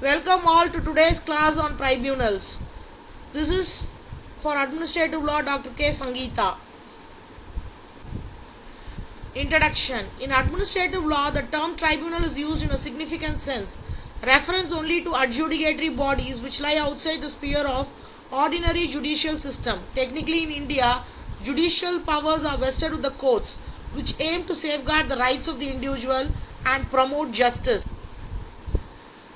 Welcome all to today's class on tribunals. This is for Administrative Law Dr. K. Sangeeta. Introduction. In administrative law, the term tribunal is used in a significant sense, reference only to adjudicatory bodies which lie outside the sphere of ordinary judicial system. Technically, in India, judicial powers are vested with the courts, which aim to safeguard the rights of the individual and promote justice.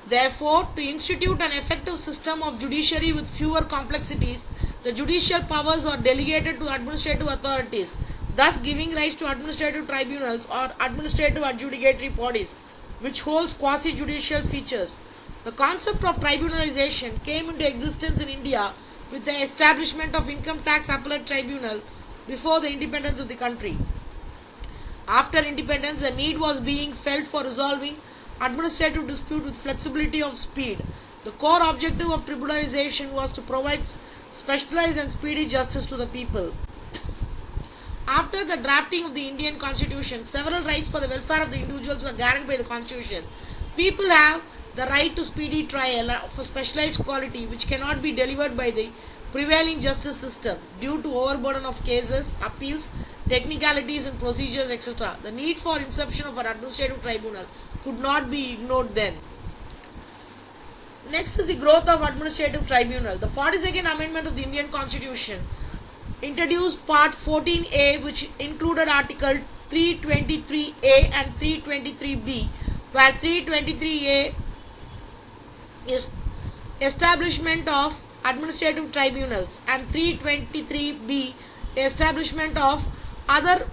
Therefore, to institute an effective system of judiciary with fewer complexities, the judicial powers are delegated to administrative authorities, thus giving rise to administrative tribunals or administrative adjudicatory bodies, which holds quasi-judicial features. The concept of tribunalization came into existence in India with the establishment of Income Tax Appellate Tribunal before the independence of the country. After independence, a need was being felt for resolving administrative dispute with flexibility of speed. The core objective of tribunalization was to provide specialized and speedy justice to the people. After the drafting of the Indian Constitution, several rights for the welfare of the individuals were guaranteed by the Constitution. People have the right to speedy trial of a specialized quality which cannot be delivered by the prevailing justice system due to overburden of cases, appeals, technicalities and procedures, etc. The need for inception of an administrative tribunal could not be ignored then. Next is the growth of administrative tribunal. The 42nd Amendment of the Indian Constitution introduced Part 14A, which included Article 323A and 323B, where 323A is establishment of administrative tribunals and 323B establishment of other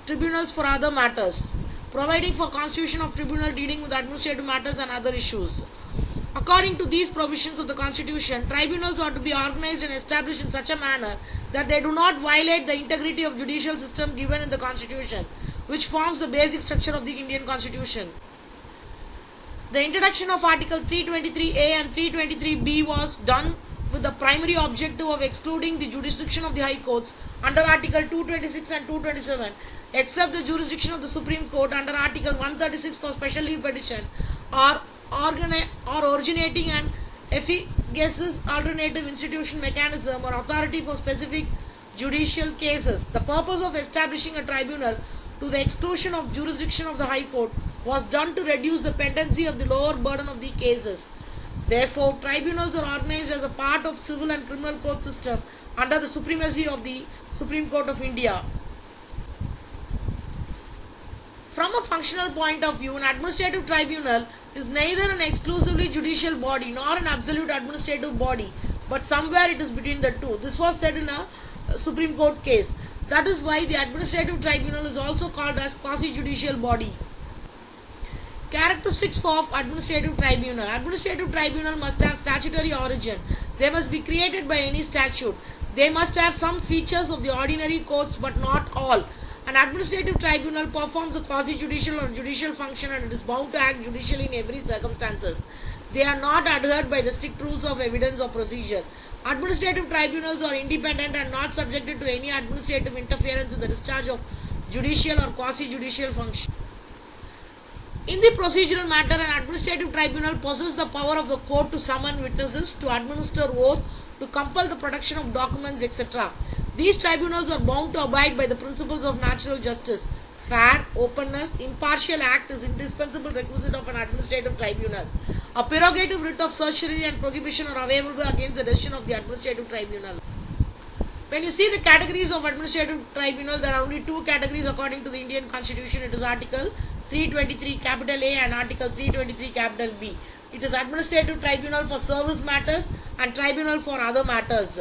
tribunals for other matters, providing for constitution of tribunal dealing with administrative matters and other issues. According to these provisions of the Constitution, tribunals are to be organized and established in such a manner that they do not violate the integrity of judicial system given in the Constitution, which forms the basic structure of the Indian Constitution. The introduction of Article 323A and 323B was done with the primary objective of excluding the jurisdiction of the High Courts under Article 226 and 227, except the jurisdiction of the Supreme Court under Article 136 for special leave petition or originating an efficacious alternative institution mechanism or authority for specific judicial cases. The purpose of establishing a tribunal to the exclusion of jurisdiction of the High Court was done to reduce the pendency of the lower burden of the cases. Therefore, tribunals are organized as a part of civil and criminal court system under the supremacy of the Supreme Court of India. From a functional point of view, an administrative tribunal is neither an exclusively judicial body nor an absolute administrative body, but somewhere it is between the two. This was said in a Supreme Court case. That is why the administrative tribunal is also called as quasi-judicial body. Characteristics of administrative tribunal. Administrative tribunal must have statutory origin. They must be created by any statute. They must have some features of the ordinary courts but not all. An administrative tribunal performs a quasi-judicial or judicial function and it is bound to act judicially in every circumstances. They are not adhered by the strict rules of evidence or procedure. Administrative tribunals are independent and not subjected to any administrative interference in the discharge of judicial or quasi-judicial function. In the procedural matter, an administrative tribunal possesses the power of the court to summon witnesses, to administer oath, to compel the production of documents, etc. These tribunals are bound to abide by the principles of natural justice. Fair, openness, impartial act is indispensable requisite of an administrative tribunal. A prerogative writ of certiorari and prohibition are available against the decision of the administrative tribunal. When you see the categories of administrative tribunal, there are only two categories according to the Indian Constitution. It is Article 323 capital A and Article 323 capital B. It is administrative tribunal for service matters and tribunal for other matters.